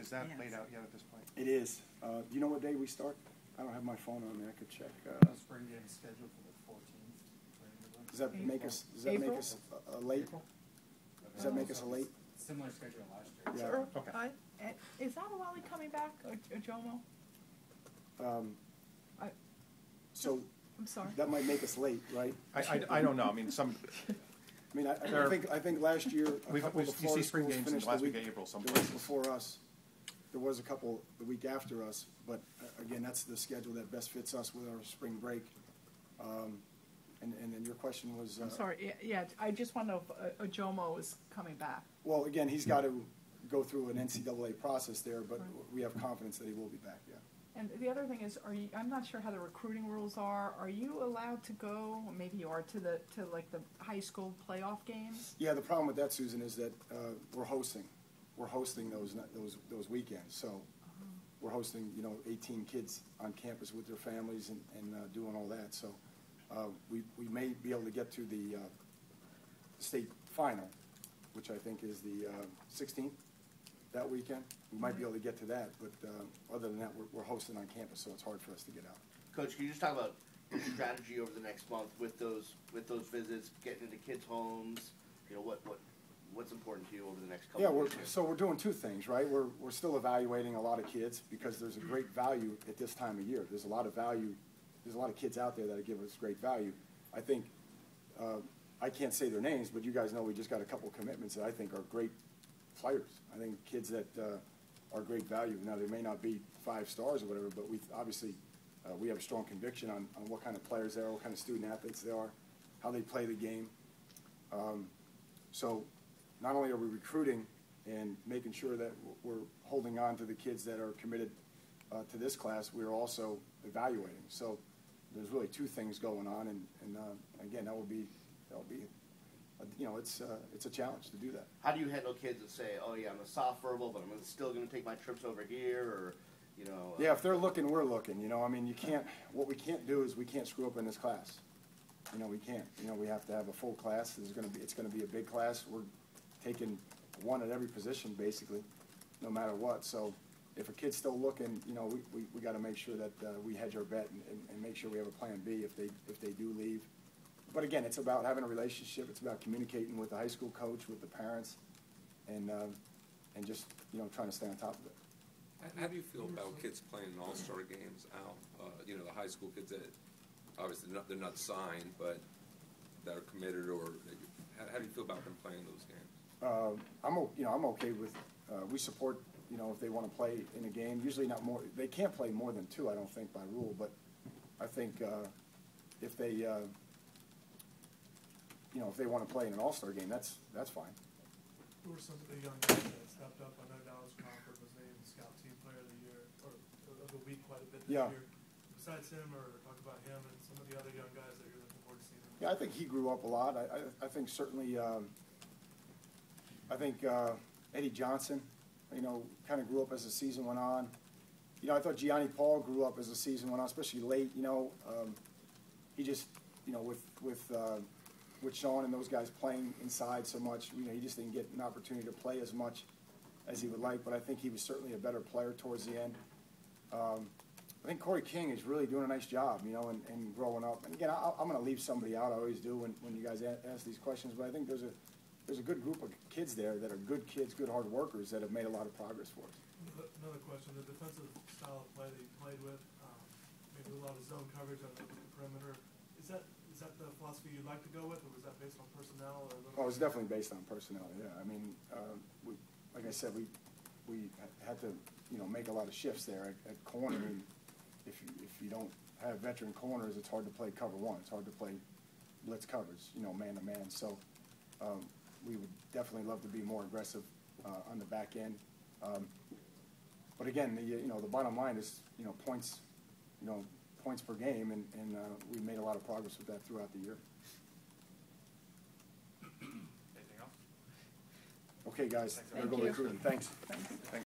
Is that laid out yet at this point? It is. Do you know what day we start? I don't have my phone on me. I could check. Spring game is scheduled for the 14th. Does that make us? Does that make us late? April? Does that make us a late? Similar schedule last year. Yeah. Sure. Okay. Is Awali coming back, or Jomo? So I'm sorry. that might make us late, right? I don't know. I mean, some. I mean, I think last year a couple of the You Florida see spring schools games in finished the last the week week, of April some the week places. before us. There was a couple the week after us, but again, that's the schedule that best fits us with our spring break. And then your question was. I'm sorry. Yeah, I just want to know if Jomo is coming back. Well, again, he's got to go through an NCAA process there, but Right. we have confidence that he will be back. Yeah. And the other thing is, I'm not sure how the recruiting rules are. Are you allowed to go? Or maybe you are to the high school playoff games. Yeah, the problem with that, Susan, is that we're hosting. We're hosting those weekends. So we're hosting 18 kids on campus with their families and doing all that. So we may be able to get to the state final, which I think is the 16th that weekend. We might be able to get to that, but other than that, we're hosting on campus, so it's hard for us to get out. Coach, can you just talk about your strategy over the next month with those visits, getting into kids' homes? What's important to you over the next couple of years? So we're doing two things, right? We're still evaluating a lot of kids because there's a great value at this time of year. There's a lot of value. There's a lot of kids out there that give us great value. I think I can't say their names, but you guys know we just got a couple commitments that I think are great players. I think kids that are great value. Now, they may not be 5 stars or whatever, but we obviously we have a strong conviction on what kind of players they are, what kind of student athletes they are, how they play the game. So not only are we recruiting and making sure that we're holding on to the kids that are committed to this class, we're also evaluating. So there's really two things going on, and again, that'll be it's a challenge to do that. How do you handle kids that say, "Oh yeah, I'm a soft verbal, but I'm still going to take my trips over here," or Yeah, if they're looking, we're looking. I mean, you can't. What we can't do is we can't screw up in this class. We can't. We have to have a full class. It's going to be a big class. We're taking one at every position basically, no matter what. So if a kid's still looking, we got to make sure that we hedge our bet and make sure we have a plan B if they do leave. But again, it's about having a relationship. It's about communicating with the high school coach, with the parents, and just trying to stay on top of it. How do you feel about kids playing in all-star games out? The high school kids that obviously they're not signed, but that are committed, or how do you feel about them playing those games? I'm okay with. We support. If they want to play in a game, usually not more. They can't play more than 2, I don't think, by rule. But I think if they if they want to play in an all-star game, that's fine. Who were some of the young guys that stepped up? I know Dallas Crawford was named Scout Team Player of the Year, or of the week quite a bit this year. Besides him, or talk about him and some of the other young guys that you're looking forward to seeing. Yeah, I think he grew up a lot. I think certainly, Eddie Johnson, kind of grew up as the season went on. I thought Gianni Paul grew up as the season went on, especially late. He just, with Sean and those guys playing inside so much, he just didn't get an opportunity to play as much as he would like. But I think he was certainly a better player towards the end. I think Corey King is really doing a nice job, and growing up. And again, I'm going to leave somebody out. I always do when you guys ask these questions. But I think there's a good group of kids there that are good kids, good hard workers that have made a lot of progress for us. Another question: the defensive style of play that you played with, maybe a lot of zone coverage on the perimeter. Is that the philosophy you'd like to go with, or was that based on personnel? Oh, it's definitely based on personnel. Yeah, I mean, like I said, we had to make a lot of shifts there at corner. And if you don't have veteran corners, it's hard to play cover 1. It's hard to play blitz coverage, man to man. So we would definitely love to be more aggressive on the back end. But again, the bottom line is points, points per game, and we made a lot of progress with that throughout the year. Anything else? Okay, guys, we're Thank going to you. recruiting. Thanks. Thanks.